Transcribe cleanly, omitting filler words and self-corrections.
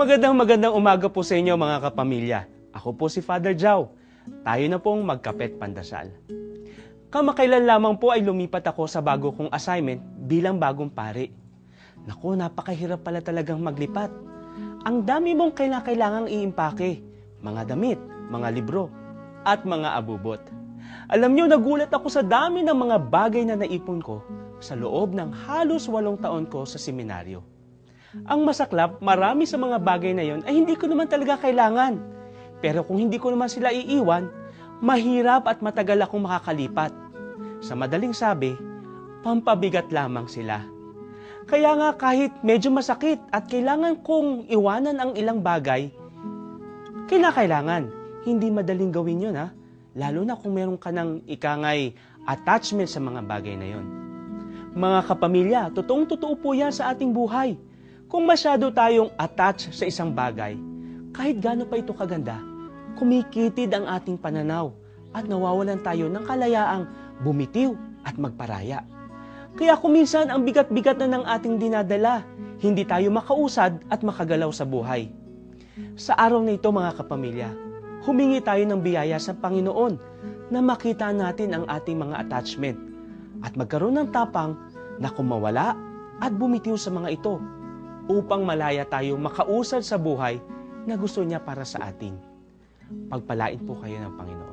Magandang umaga po sa inyo mga kapamilya. Ako po si Father Jao. Tayo na pong magkapet pandasal. Kamakailan lamang po ay lumipat ako sa bago kong assignment bilang bagong pari. Naku, napakahirap pala talagang maglipat. Ang dami mong kailangang iimpake, mga damit, mga libro, at mga abubot. Alam niyo, nagulat ako sa dami ng mga bagay na naipon ko sa loob ng halos 8 taon ko sa seminaryo. Ang masaklap, marami sa mga bagay na yon ay hindi ko naman talaga kailangan. Pero kung hindi ko naman sila iiwan, mahirap at matagal akong makakalipat. Sa madaling sabi, pampabigat lamang sila. Kaya nga kahit medyo masakit at kailangan kong iwanan ang ilang bagay, kailangan. Hindi madaling gawin yun, ha? Lalo na kung meron ka ng ikangay attachment sa mga bagay na yon. Mga kapamilya, totoong-totoo po yan sa ating buhay. Kung masyado tayong attached sa isang bagay, kahit gaano pa ito kaganda, kumikitid ang ating pananaw at nawawalan tayo ng kalayaang bumitiw at magparaya. Kaya kuminsan ang bigat-bigat na ng ating dinadala, hindi tayo makausad at makagalaw sa buhay. Sa araw na ito mga kapamilya, humingi tayo ng biyaya sa Panginoon na makita natin ang ating mga attachment at magkaroon ng tapang na kumawala at bumitiw sa mga ito upang malaya tayo makausad sa buhay na gusto niya para sa atin. Pagpalain po kayo ng Panginoon.